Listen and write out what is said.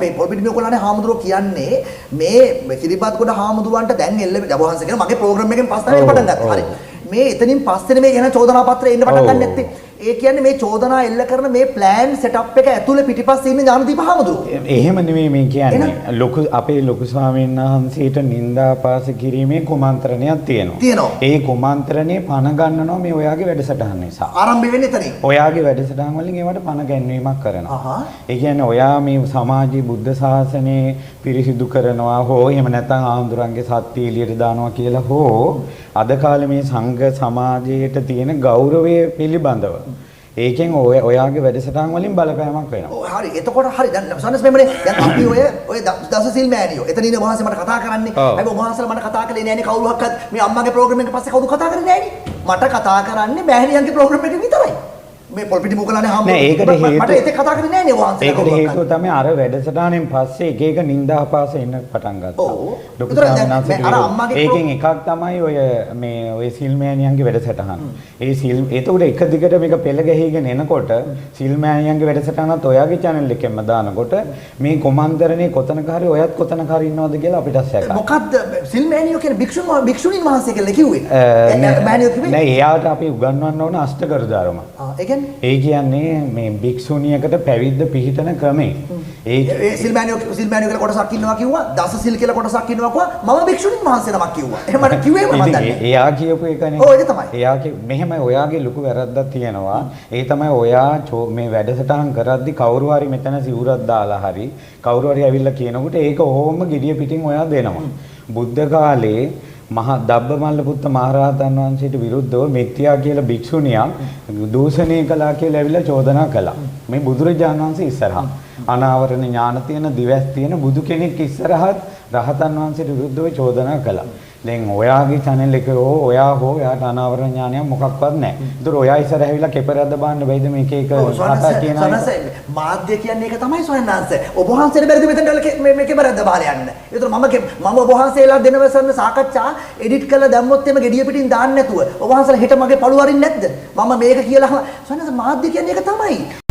මේ පොල්පිටි මේගොල්ලන්ගේ හාමුදුරුවෝ කියන්නේ මේ කිරිබත්ගොඩ හාමුදුරුවන්ට දැන් එල්ල ජවහන්ස කියන මගේ ප්‍රෝග්‍රෑම් එකෙන් පස්සේ පටන් ගත්තා. හරි. මේ එතනින් පස්සේ මේ එන චෝදනා පත්‍රය එන්න පටන් ගන්න නැත්තේ. ඒ කියන්නේ මේ චෝදනා එල්ල කරන මේ ප්ලෑන් සෙටප් එක ඇතුලේ පිටිපස්සේ ඉන්න ඥානදීප හාමුදුරුවෝ. එහෙම නෙමෙයි මේ කියන්නේ. ලොකු අපේ ලොකු ස්වාමීන් වහන්සේට නින්දාපාස කිරීමේ කුමන්ත්‍රණයක් තියෙනවා. ඒ කුමන්ත්‍රණේ පණ ගන්නනවා මේ ඔයාගේ වැඩසටහන නිසා. ආරම්භ වෙන්නේ එතනින්. ඔයාගේ වැඩසටහන් වලින් ඒවට පණ ගැන්වීමක් කරනවා. ඒ කියන්නේ ඔයා මේ සමාජයේ බුද්ධ ශාසනය පිරිසිදු කරනවා හෝ එහෙම නැත්නම් ආන්දරන්ගේ සත්‍ය එළියට දානවා කියලා හෝ අද කාලේ මේ සංඝ සමාජයට තියෙන ගෞරවය පිළිබඳව ඒකෙන් ඔයාගේ වැඩසටහන් වලින් බලපෑමක් වෙනවා. ඔව් හරි. එතකොට හරි. දැන් සන්නස් මෙමනේ දැන් අපි ඔය දසසිල් මෑනියෝ. එතන ඉන්න වහන්සේ මට කතා කරන්නේ. හැබැයි ඔබ වහන්සේලා මට කතා කළේ නෑනේ කවුරුහක්වත්. මේ අම්මාගේ ප්‍රෝග්‍රෑම් එක පස්සේ කවුරු කතා කරන්නේ නෑනේ. මට කතා කරන්නේ මෑණියන්ගේ ප්‍රෝග්‍රෑම් එක විතරයි. මේ පොල්පිටි මුගලනේ හාමුදුරුවෝ මට ඒක කතා කරන්නේ නෑනේ වහන්සේ. ඒකට හේතුව තමයි අර වැඩසටහනෙන් පස්සේ එක එක නින්දා අපාස එන්න පටන් ගත්තා. ඒකෙන් එකක් තමයි ඔය සිල්මෑණියන්ගේ වැඩසටහන. ඒතකොට එක දිගට මේක පෙළ ගැහිගෙන එනකොට සිල්මෑණියන්ගේ වැඩසටහනත් ඔයාගේ channel එකෙන්ම දානකොට මේ කොමන්දරනේ කොතනක හරි ඔයත් කොතනක හරි ඉන්නවද කියලා අපිට සැකයි. මොකද්ද සිල්මෑණියෝ කියන්නේ භික්ෂුණීන් වහන්සේ කියලා කිව්වේ? මෑණියෝ කිව්වේ? නෑ එයාට අපි උගන්වන්න ඕන අෂ්ටකර ධර්ම. ඒ කියන්නේ මේ භික්ෂුණියකට පැවිද්ද පිළිතන ක්‍රමේ. ඒ සිල්මෑණියෝ කියලා කොටසක් ඉන්නවා කිව්වා. දස සිල් කියලා කොටසක් ඉන්නවා කිව්වා. මම භික්ෂුණීන් වහන්සේ නමක් කිව්වා. එහෙම මට කිව්වේම මම දන්නේ. එයා කියපු එකනේ. ඔව් ඒක තමයි. එයාගේ මෙහෙමයි ඔයාගේ ලොකු වැරද්දක් තියෙනවා. ඒ තමයි ඔයා මේ වැඩසටහන් කරද්දි කවුරු හරි මෙතන සිවුරක් දාලා හරි කවුරු හරි ඇවිල්ලා කියනකොට ඒක ඕම gediya පිටින් ඔයා දෙනවා. බුද්ධ කාලේ මහා දබ්බමල්ලපුත්ත මහරහතන් වහන්සේට විරුද්ධව මෙත්තියා කියලා භික්ෂුණියක් දූෂණය කළා කියලා ඇවිල්ලා චෝදනා කළා. මේ බුදුරජාණන් වහන්සේ ඉස්සරහා අනාවරණ ඥාන තියෙන දිවස් තියෙන බුදු කෙනෙක් ඉස්සරහත් රහතන් වහන්සේට විරුද්ධව චෝදනා කළා. දැන් ඔයාගේ channel එකේ ඔයා එයාට අනාවරණ ඥානයක් මොකක්වත් නැහැ. ඒතර ඔයා ඉස්සර ඇවිල්ලා කෙපරද්ද බාන්න බැයිද මේක කතා කියන මාධ්‍ය කියන්නේ ඒක තමයි සොයන්නාංශ. ඔබ වහන්සේට බැරිද මෙතන මේ කෙපරද්ද බාලා යන්න. ඒතර මම ඔබ වහන්සේලා දෙනවසන්න සාකච්ඡා එඩිට් කරලා දැම්මොත් එimhe gediya පිටින් දාන්න නැතුව ඔබ වහන්සේලා හෙට මගේ පළුව අරින්නේ නැද්ද? මම මේක කියලා සොයන්නාංශ මාධ්‍ය කියන්නේ ඒක තමයි.